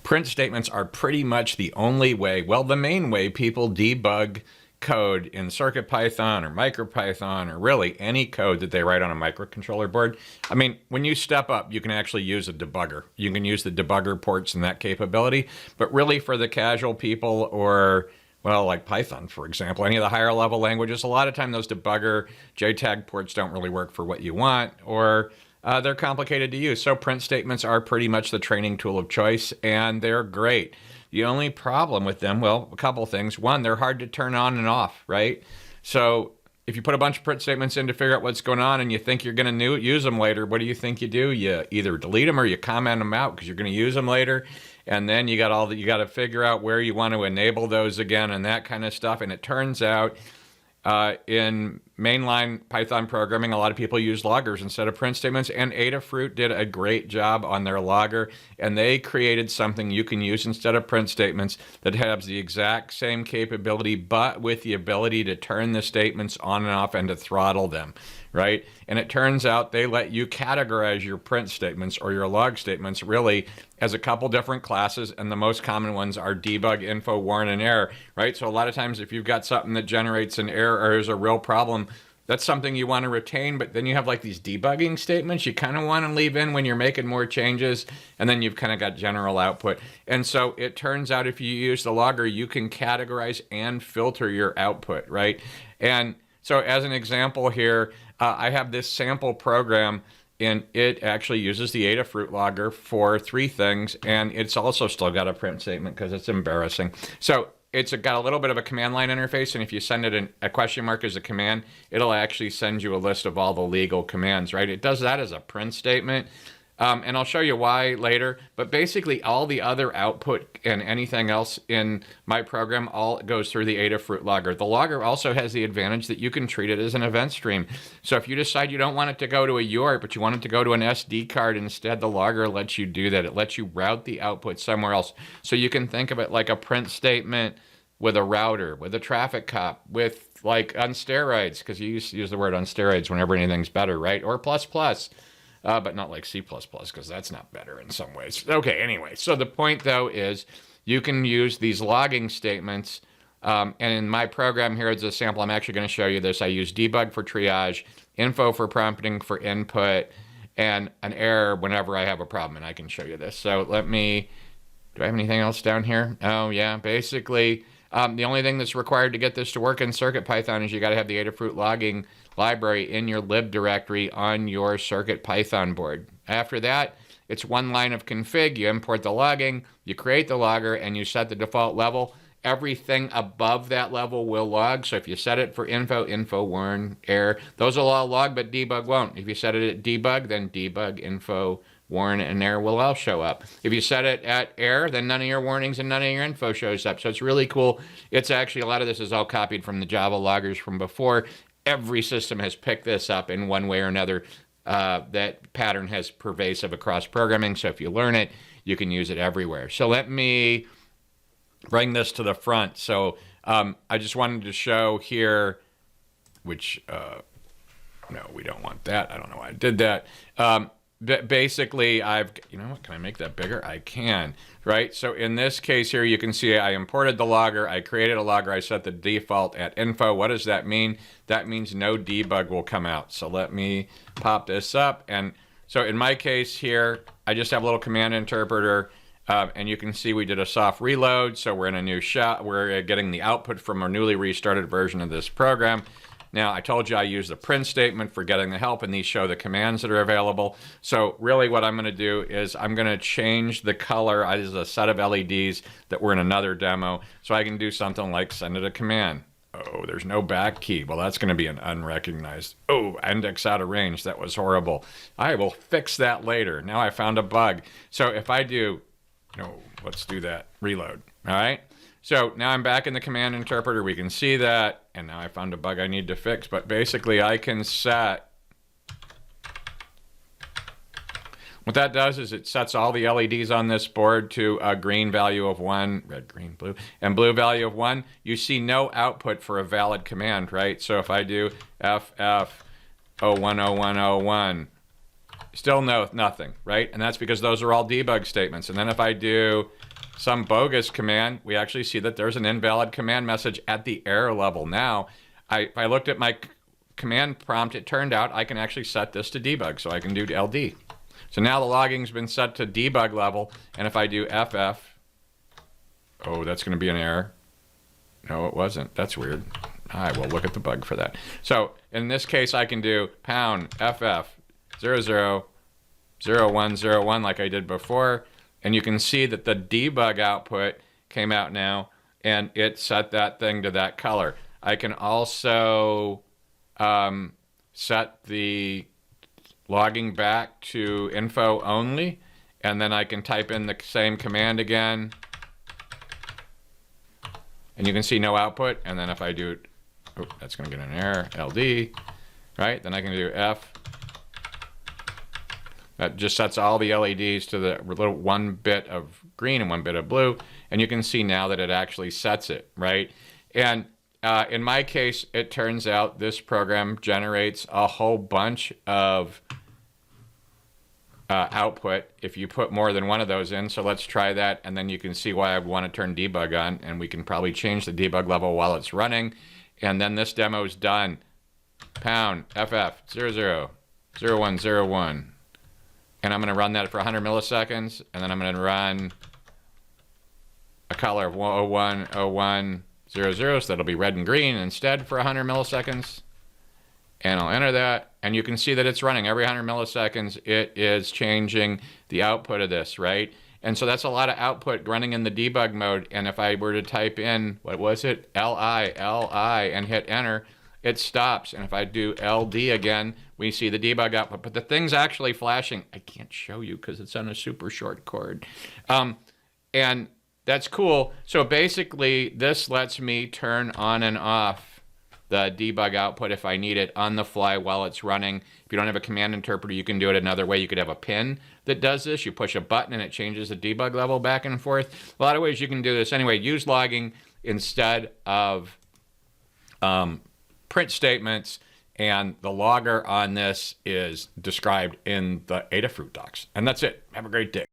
print statements are pretty much the only way, well, the main way people debug code in CircuitPython or MicroPython or really any code that they write on a microcontroller board. I mean, when you step up, you can actually use a debugger. You can use the debugger ports and that capability, but really for the casual people or, well, like Python, for example, any of the higher level languages, a lot of time those debugger JTAG ports don't really work for what you want, or they're complicated to use. So print statements are pretty much the training tool of choice, and they're great. The only problem with them, well, a couple things. One, they're hard to turn on and off, right? So if you put a bunch of print statements in to figure out what's going on and you think you're going to use them later, what do you think you do? You either delete them or you comment them out because you're going to use them later. And then you got to figure out where you want to enable those again and that kind of stuff. And it turns out in mainline Python programming, a lot of people use loggers instead of print statements, and Adafruit did a great job on their logger, and they created something you can use instead of print statements that has the exact same capability, but with the ability to turn the statements on and off and to throttle them, right? And it turns out they let you categorize your print statements or your log statements really as a couple different classes, and the most common ones are debug, info, warn, and error, right? So a lot of times if you've got something that generates an error or is a real problem, that's something you want to retain, but then you have like these debugging statements you kind of want to leave in when you're making more changes, and then you've kind of got general output. And so it turns out if you use the logger, you can categorize and filter your output, right? And so as an example here, I have this sample program, and it actually uses the Adafruit logger for 3 things, and it's also still got a print statement because it's embarrassing. So it's got a little bit of a command line interface, and if you send it a question mark as a command, it'll actually send you a list of all the legal commands, right? It does that as a print statement, and I'll show you why later, but basically all the other output and anything else in my program all goes through the Adafruit logger. The logger also has the advantage that you can treat it as an event stream. So if you decide you don't want it to go to a UART, but you want it to go to an SD card instead, the logger lets you do that. It lets you route the output somewhere else. So you can think of it like a print statement with a router, with a traffic cop, with like on steroids, because you use the word on steroids whenever anything's better, right? Or plus plus. But not like C++, because that's not better in some ways. Okay, anyway, so the point, though, is you can use these logging statements, and in my program here as a sample, I'm actually going to show you this. I use debug for triage, info for prompting for input, and an error whenever I have a problem, and I can show you this. So do I have anything else down here? Oh, yeah, basically, the only thing that's required to get this to work in CircuitPython is you got to have the Adafruit logging library in your lib directory on your CircuitPython board. After that, it's one line of config. You import the logging, you create the logger, and you set the default level. Everything above that level will log. So if you set it for info, warn, error, those will all log, but debug won't. If you set it at debug, then debug, info, warn, and error will all show up. If you set it at error, then none of your warnings and none of your info shows up. So it's really cool. It's actually, a lot of this is all copied from the Java loggers from before. Every system has picked this up in one way or another. That pattern has pervasive across programming, so if you learn it, you can use it everywhere. So let me bring this to the front. So I just wanted to show here, which, no, we don't want that. I don't know why I did that. Basically, you know what, can I make that bigger? I can, right? So in this case here, you can see I imported the logger, I created a logger, I set the default at info. What does that mean? That means no debug will come out. So let me pop this up. And so in my case here, I just have a little command interpreter, and you can see we did a soft reload. So we're in a new shot. We're getting the output from our newly restarted version of this program. Now, I told you I use the print statement for getting the help, and these show the commands that are available. So really what I'm going to do is I'm going to change the color. There's a set of LEDs that were in another demo, so I can do something like send it a command. Oh, there's no back key. Well, that's going to be an unrecognized. Oh, index out of range. That was horrible. I will fix that later. Now I found a bug. So if I do, no, let's do that. Reload. All right. So now I'm back in the command interpreter. We can see that. And now I found a bug I need to fix. But basically, I can set. What that does is it sets all the LEDs on this board to a green value of 1, red, green, blue, and blue value of 1. You see no output for a valid command, right? So if I do FF010101, still nothing, right? And that's because those are all debug statements. And then if I do some bogus command, we actually see that there's an invalid command message at the error level. Now, if I looked at my command prompt, it turned out I can actually set this to debug, so I can do LD. So now the logging's been set to debug level, and if I do FF, oh, that's going to be an error. No, it wasn't. That's weird. I will look at the bug for that. So in this case, I can do pound FF 000101 like I did before, and you can see that the debug output came out now, and it set that thing to that color. I can also set the logging back to info only, and then I can type in the same command again, and you can see no output. And then if I do, oh, that's going to get an error, LD, right? Then I can do F. That just sets all the LEDs to the little 1 bit of green and 1 bit of blue, and you can see now that it actually sets it, right? And in my case, it turns out this program generates a whole bunch of output if you put more than one of those in. So let's try that, and then you can see why I want to turn debug on, and we can probably change the debug level while it's running. And then this demo is done. Pound FF 000101. And I'm going to run that for 100 milliseconds, and then I'm going to run a color of 010100, so that'll be red and green instead for 100 milliseconds. And I'll enter that, and you can see that it's running every 100 milliseconds. It is changing the output of this, right? And so that's a lot of output running in the debug mode. And if I were to type in, what was it? LI, and hit enter, it stops. And if I do LD again, we see the debug output. But the thing's actually flashing. I can't show you because it's on a super short cord. And that's cool. So basically, this lets me turn on and off the debug output if I need it on the fly while it's running. If you don't have a command interpreter, you can do it another way. You could have a pin that does this. You push a button and it changes the debug level back and forth. A lot of ways you can do this. Anyway, use logging instead of print statements, and the logger on this is described in the Adafruit docs. And that's it. Have a great day.